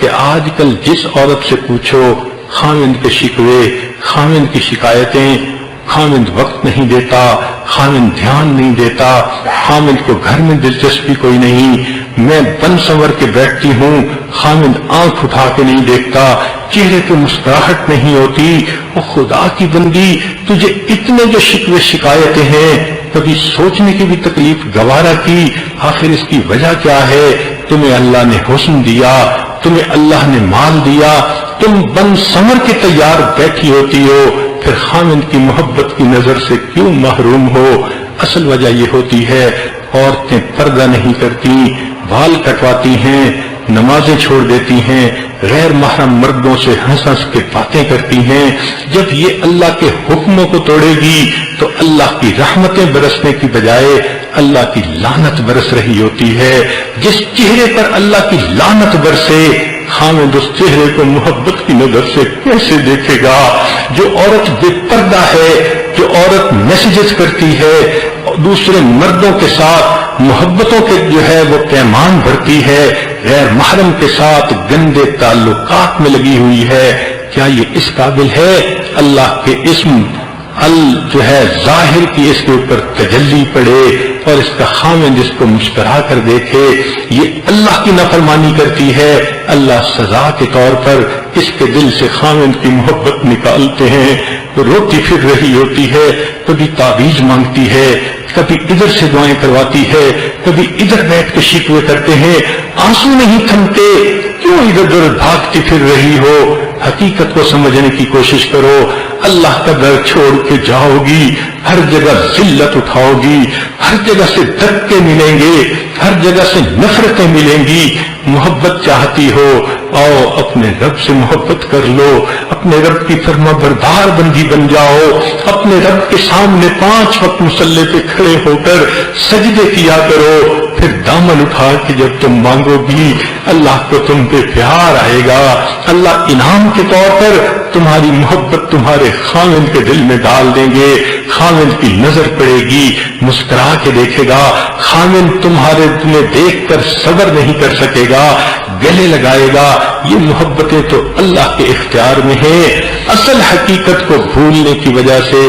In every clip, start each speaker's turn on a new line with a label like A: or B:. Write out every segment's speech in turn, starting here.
A: کہ آج کل جس عورت سے پوچھو خاوند کے شکوے، خاوند کی شکایتیں، خاوند وقت نہیں دیتا، خاوند دھیان نہیں دیتا، خاوند کو گھر میں دلچسپی کوئی نہیں، میں بن سنور کے بیٹھتی ہوں، خاوند آنکھ اٹھا کے نہیں دیکھتا، چہرے پہ مسکراہٹ نہیں ہوتی۔ وہ خدا کی بندی، تجھے اتنے جو شکوے شکایتیں ہیں، کبھی سوچنے کی بھی تکلیف گوارا کی، آخر اس کی وجہ کیا ہے؟ تمہیں اللہ نے حسن دیا، تمہیں اللہ نے مال دیا، تم بن سنور کے تیار بیٹھی ہوتی ہو، پھر خاوند کی محبت کی نظر سے کیوں محروم ہو؟ اصل وجہ یہ ہوتی ہے عورتیں پردہ نہیں کرتی، بال کٹواتی ہیں، نمازیں چھوڑ دیتی ہیں، غیر محرم مردوں سے ہنس ہنس کے باتیں کرتی ہیں۔ جب یہ اللہ کے حکموں کو توڑے گی تو اللہ کی رحمتیں برسنے کی بجائے اللہ کی لعنت برس رہی ہوتی ہے۔ جس چہرے پر اللہ کی لعنت برسے، خاوند اس چہرے کو محبت کی نظر سے کیسے دیکھے گا؟ جو عورت بے پردہ ہے، جو عورت میسجز کرتی ہے، دوسرے مردوں کے ساتھ محبتوں کے جو ہے وہ پیمان بھرتی ہے، غیر محرم کے ساتھ گندے تعلقات میں لگی ہوئی ہے، کیا یہ اس قابل ہے اللہ کے اسم جو ہے ظاہر کی اس کے اوپر تجلی پڑے اور اس کا خاوند اس کو مسکرا کر دیکھے؟ یہ اللہ کی نافرمانی کرتی ہے، اللہ سزا کے طور پر اس کے دل سے خاوند کی محبت نکالتے ہیں۔ روتی پھر رہی ہوتی ہے، کبھی تعویذ مانگتی ہے، کبھی ادھر سے دعائیں کرواتی ہے، کبھی ادھر بیٹھ کے شکوے کرتے ہیں، آنسو نہیں تھمتے، کیوں ادھر ادھر بھاگتی پھر رہی ہو؟ حقیقت کو سمجھنے کی کوشش کرو۔ اللہ کا در چھوڑ کے جاؤ گی، ہر جگہ ذلت اٹھاؤ گی، ہر جگہ سے دھکے ملیں گے، ہر جگہ سے نفرتیں ملیں گی۔ محبت چاہتی ہو، آؤ اپنے رب سے محبت کر لو، اپنے رب کی فرما بردار بندی بن جاؤ، اپنے رب کے سامنے 5 وقت مصلی پہ کھڑے ہو کر سجدے کیا کرو، پھر دامن اٹھا کے جب تم مانگو گی اللہ کو تم پہ پیار آئے گا، اللہ انعام کے طور پر تمہاری محبت تمہارے خاوند کے دل میں ڈال دیں گے، خاوند کی نظر پڑے گی، مسکرا کے دیکھے گا، خاوند تمہارے تمہیں دیکھ کر صبر نہیں کر سکے گا، گلے لگائے گا۔ یہ محبتیں تو اللہ کے اختیار میں ہیں۔ اصل حقیقت کو بھولنے کی وجہ سے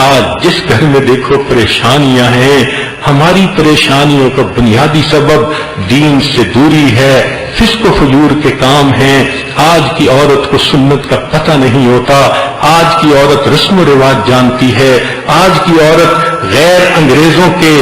A: آج جس گھر میں دیکھو پریشانیاں ہیں، ہماری پریشانیوں کا بنیادی سبب دین سے دوری ہے، فسق و فجور کے کام ہیں۔ آج کی عورت کو سنت کا پتہ نہیں ہوتا، آج کی عورت رسم و رواج جانتی ہے، آج کی عورت غیر انگریزوں کے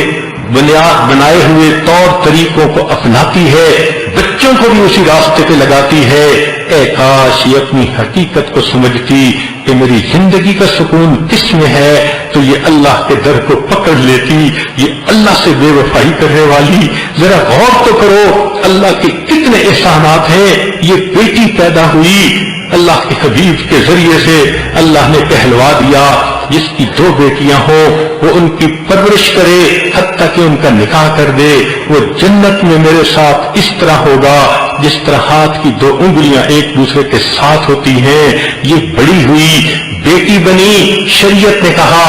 A: بنائے ہوئے طور طریقوں کو اپناتی ہے، بچوں کو بھی اسی راستے پہ لگاتی ہے۔ اے کاش یہ اپنی حقیقت کو سمجھتی کہ میری زندگی کا سکون کس میں ہے تو یہ اللہ کے در کو پکڑ لیتی۔ یہ اللہ سے بے وفائی کرنے والی، ذرا غور تو کرو اللہ کے کتنے احسانات ہیں۔ یہ بیٹی پیدا ہوئی اللہ کے حبیب کے ذریعے سے، اللہ نے کہلوا دیا جس کی 2 بیٹیاں ہوں وہ ان کی پرورش کرے حتیٰ کہ ان کا نکاح کر دے، وہ جنت میں میرے ساتھ اس طرح ہوگا جس طرح ہاتھ کی 2 انگلیاں ایک دوسرے کے ساتھ ہوتی ہیں۔ یہ بڑی ہوئی، بیٹی بنی، شریعت نے کہا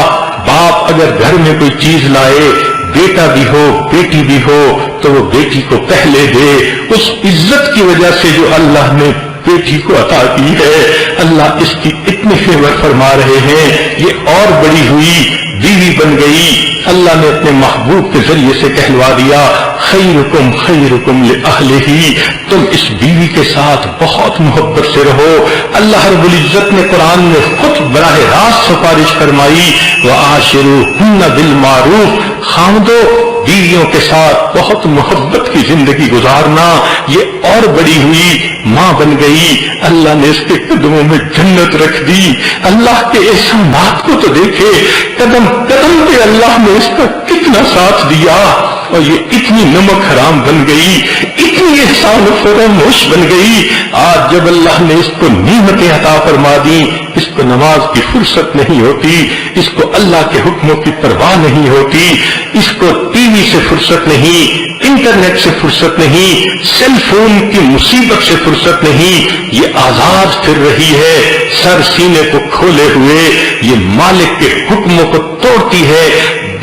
A: باپ اگر گھر میں کوئی چیز لائے، بیٹا بھی ہو بیٹی بھی ہو، تو وہ بیٹی کو پہلے دے۔ اس عزت کی وجہ سے جو اللہ نے بیٹی کو عطا کی ہے، اللہ اس کی اتنی فیور فرما رہے ہیں۔ یہ اور بڑی ہوئی، بیوی بن گئی، اللہ نے اپنے محبوب کے ذریعے سے کہلوا دیا خیرکم خیرکم لأہلہ، تم اس بیوی کے ساتھ بہت محبت سے رہو۔ اللہ رب العزت نے قرآن میں خود براہ راست سفارش فرمائی وعاشروہن بالمعروف، خاوندو بیویوں کے ساتھ بہت محبت کی زندگی گزارنا۔ یہ اور بڑی ہوئی، ماں بن گئی، اللہ نے اس کے قدموں میں جنت رکھ دی۔ اللہ کے احسانات کو تو دیکھے، قدم قدم پہ اللہ نے اس کا کتنا ساتھ دیا، اور یہ اتنی نمک حرام بن گئی، اتنی احسان فراموش بن گئی۔ آج جب اللہ نے اس کو نعمتیں عطا فرما دی، اس کو نماز کی فرصت نہیں ہوتی، اس کو اللہ کے حکموں کی پرواہ نہیں ہوتی، اس کو ٹی وی سے فرصت نہیں، انٹرنیٹ سے فرصت نہیں، سیل فون کی مصیبت سے فرصت نہیں، یہ آزاد پھر رہی ہے، سر سینے کو کھولے ہوئے، یہ مالک کے حکموں کو توڑتی ہے،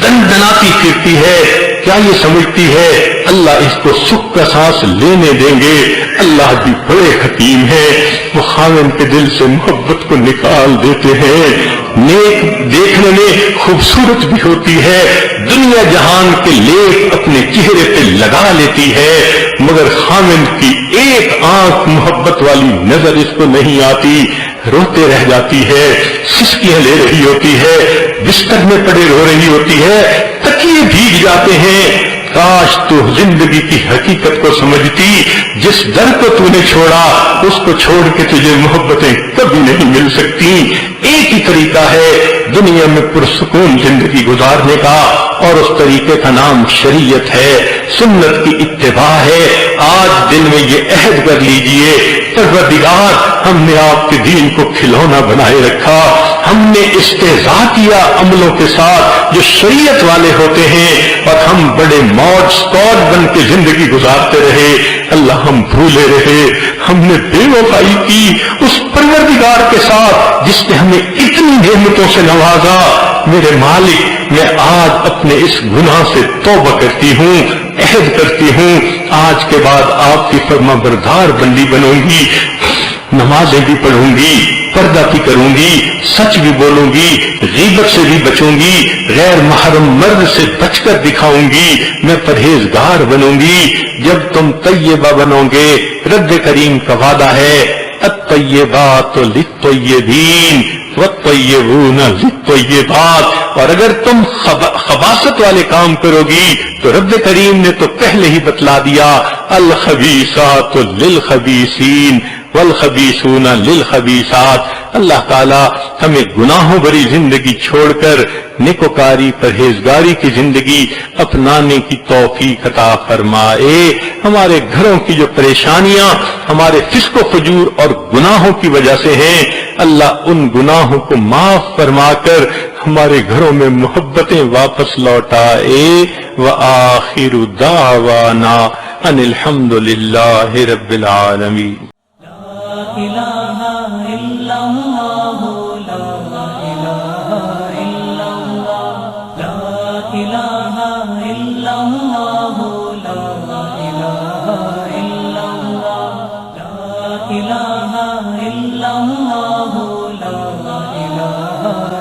A: دندناتی پھرتی ہے۔ کیا یہ سمجھتی ہے اللہ اس کو سکھ کا سانس لینے دیں گے۔ اللہ بھی بڑے حکیم ہیں، وہ خاوند کے دل سے محبت کو نکال دیتے ہیں۔ نیک دیکھنے میں خوبصورت بھی ہوتی ہے، دنیا جہان کے لیپ اپنے چہرے پہ لگا لیتی ہے، مگر خاوند کی ایک آنکھ محبت والی نظر اس کو نہیں آتی، روتے رہ جاتی ہے، سسکیاں لے رہی ہوتی ہے، بستر میں پڑے رو رہی ہوتی ہے، تکیے بھیگ جاتے ہیں۔ کاش تو زندگی کی حقیقت کو سمجھتی، جس در کو تو نے چھوڑا اس کو چھوڑ کے تجھے محبتیں کبھی نہیں مل سکتی۔ ایک ہی طریقہ ہے دنیا میں پرسکون زندگی گزارنے کا، اور اس طریقے کا نام شریعت ہے، سنت کی اتباع ہے۔ آج دل میں یہ عہد کر لیجئے، پروردگار ہم نے آپ کے دین کو کھلونا بنائے رکھا، ہم نے استہزاء کیا عملوں کے ساتھ جو شریعت والے ہوتے ہیں، اور ہم بڑے موج سکوٹ بن کے زندگی گزارتے رہے۔ اللہ ہم بھولے رہے، ہم نے بے وفائی کی اس پروردگار کے ساتھ جس نے ہمیں اتنی نعمتوں سے نوازا۔ میرے مالک، میں آج اپنے اس گناہ سے توبہ کرتی ہوں، عہد کرتی ہوں، آج کے بعد آپ کی فرما بردار بندی بنوں گی، نمازیں بھی پڑھوں گی، پردہ بھی کروں گی، سچ بھی بولوں گی، غیبت سے بھی بچوں گی، غیر محرم مرد سے بچ کر دکھاؤں گی، میں پرہیزگار بنوں گی۔ جب تم طیبہ بنو گے، رب کریم کا وعدہ ہے، الطیبات للطیبین والطیبون للطیبات، اور اگر تم خباثت والے کام کرو گی تو رب کریم نے تو پہلے ہی بتلا دیا، الخبیثات للخبیثین والخبیثون للخبیثات۔ اللہ تعالی ہمیں گناہوں بری زندگی چھوڑ کر نیکوکاری پرہیزگاری کی زندگی اپنانے کی توفیق عطا فرمائے۔ ہمارے گھروں کی جو پریشانیاں ہمارے فسق و فجور اور گناہوں کی وجہ سے ہیں، اللہ ان گناہوں کو معاف فرما کر ہمارے گھروں میں محبتیں واپس لوٹائے۔ وآخر دعوانا ان الحمد للہ رب العالمین۔
B: الہ الا اللہ، لا الہ الا اللہ، لا الہ الا اللہ، لا الہ الا اللہ، لا الہ الا اللہ، لا الہ